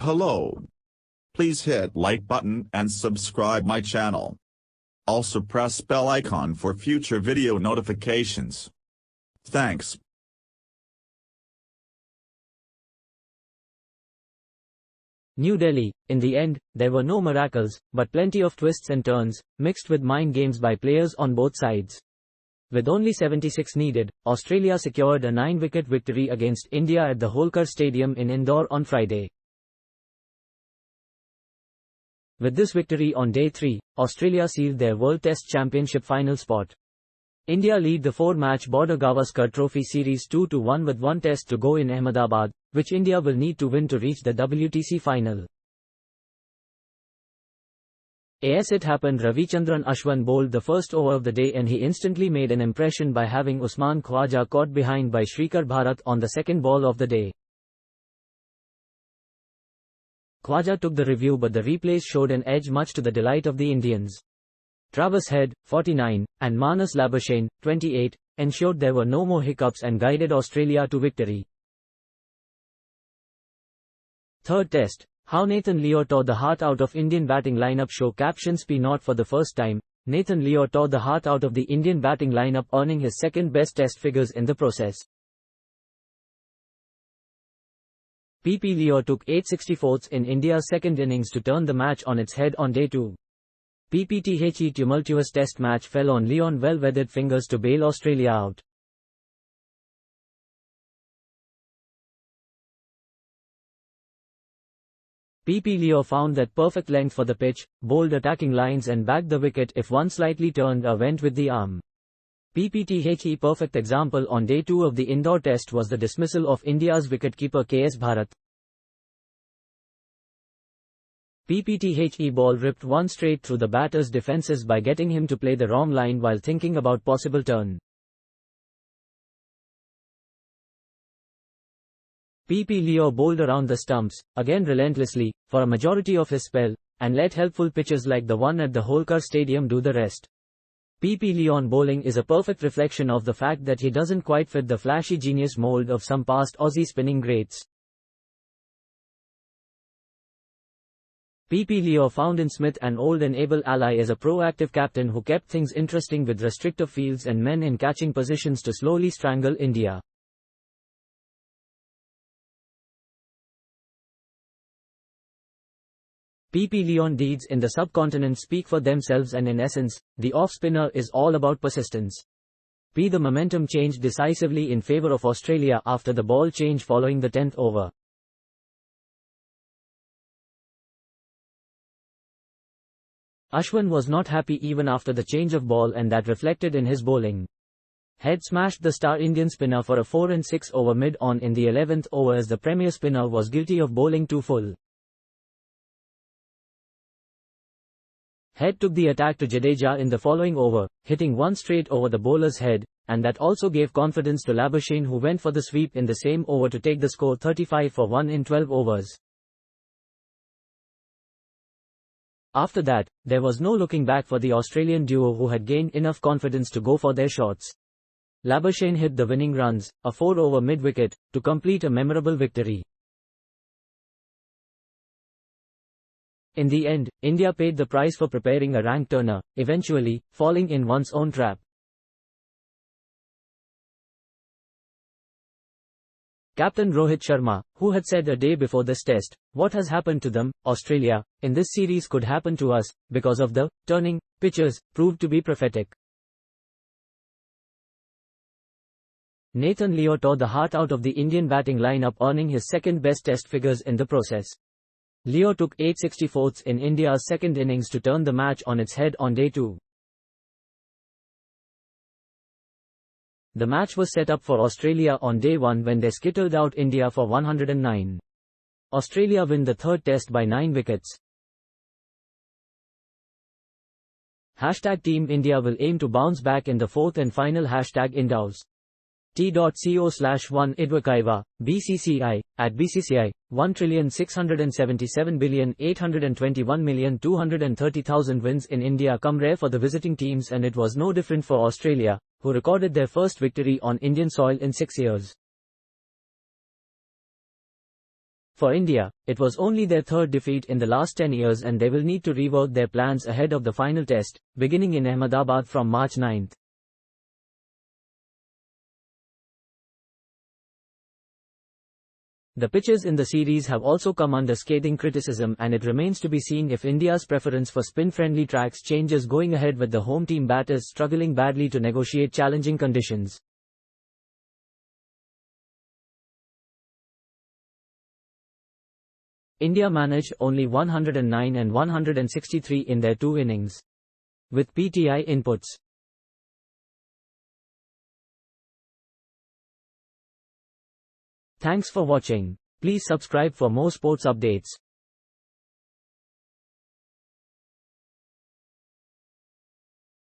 Hello. Please hit like button and subscribe my channel. Also press bell icon for future video notifications. Thanks. New Delhi. In the end, there were no miracles, but plenty of twists and turns, mixed with mind games by players on both sides. With only 76 needed, Australia secured a 9-wicket victory against India at the Holkar Stadium in Indore on Friday. With this victory on Day 3, Australia sealed their World Test Championship final spot. India lead the 4-match Border-Gavaskar Trophy series 2-1 with one test to go in Ahmedabad, which India will need to win to reach the WTC final. It happened Ravichandran Ashwin bowled the first over of the day and he instantly made an impression by having Usman Khawaja caught behind by Shrikar Bharat on the second ball of the day. Khawaja took the review but the replays showed an edge much to the delight of the Indians. Travis Head, 49, and Marnus Labuschagne, 28, ensured there were no more hiccups and guided Australia to victory. Third Test. How Nathan Leo tore the heart out of Indian batting lineup show captions P. Not for the first time, Nathan Leo tore the heart out of the Indian batting lineup, earning his second best test figures in the process. PP Leo took 8/64 in India's second innings to turn the match on its head on Day 2. PPTHE tumultuous test match fell on Leon well-weathered fingers to bail Australia out. PP Leo found that perfect length for the pitch, bowled attacking lines and bagged the wicket if one slightly turned or went with the arm. PPTHE perfect example on Day 2 of the Indore Test was the dismissal of India's wicketkeeper KS Bharat. PPTHE ball ripped one straight through the batter's defences by getting him to play the wrong line while thinking about possible turn. PP Leo bowled around the stumps, again relentlessly, for a majority of his spell, and let helpful pitches like the one at the Holkar Stadium do the rest. PP Leon bowling is a perfect reflection of the fact that he doesn't quite fit the flashy genius mould of some past Aussie spinning greats. PP Leo found in Smith an old and able ally as a proactive captain who kept things interesting with restrictive fields and men in catching positions to slowly strangle India. PP Leon deeds in the subcontinent speak for themselves and in essence, the off-spinner is all about persistence. The momentum changed decisively in favour of Australia after the ball change following the 10th over. Ashwin was not happy even after the change of ball and that reflected in his bowling. Head smashed the star Indian spinner for a 4-6 over mid-on in the 11th over as the premier spinner was guilty of bowling too full. Head took the attack to Jadeja in the following over, hitting one straight over the bowler's head, and that also gave confidence to Labuschagne who went for the sweep in the same over to take the score 35 for 1 in 12 overs. After that, there was no looking back for the Australian duo who had gained enough confidence to go for their shots. Labuschagne hit the winning runs, a 4 over mid-wicket, to complete a memorable victory. In the end, India paid the price for preparing a rank turner, eventually, falling in one's own trap. Captain Rohit Sharma, who had said a day before this test, "What has happened to them, Australia, in this series could happen to us, because of the turning pitches," proved to be prophetic. Nathan Leo tore the heart out of the Indian batting lineup, earning his second best test figures in the process. Leo took 8/64 in India's second innings to turn the match on its head on Day 2. The match was set up for Australia on Day 1 when they skittled out India for 109. Australia win the third test by 9 wickets. Team India will aim to bounce back in the fourth and final #Indores. T.co/1-idwakaiva, BCCI, at BCCI, 1,677,821,230,000 wins in India come rare for the visiting teams, and it was no different for Australia, who recorded their first victory on Indian soil in 6 years. For India, it was only their third defeat in the last 10 years and they will need to rework their plans ahead of the final test, beginning in Ahmedabad from March 9. The pitches in the series have also come under scathing criticism and it remains to be seen if India's preference for spin-friendly tracks changes going ahead with the home team batters struggling badly to negotiate challenging conditions. India managed only 109 and 163 in their two innings. With PTI inputs. Thanks for watching. Please subscribe for more sports updates.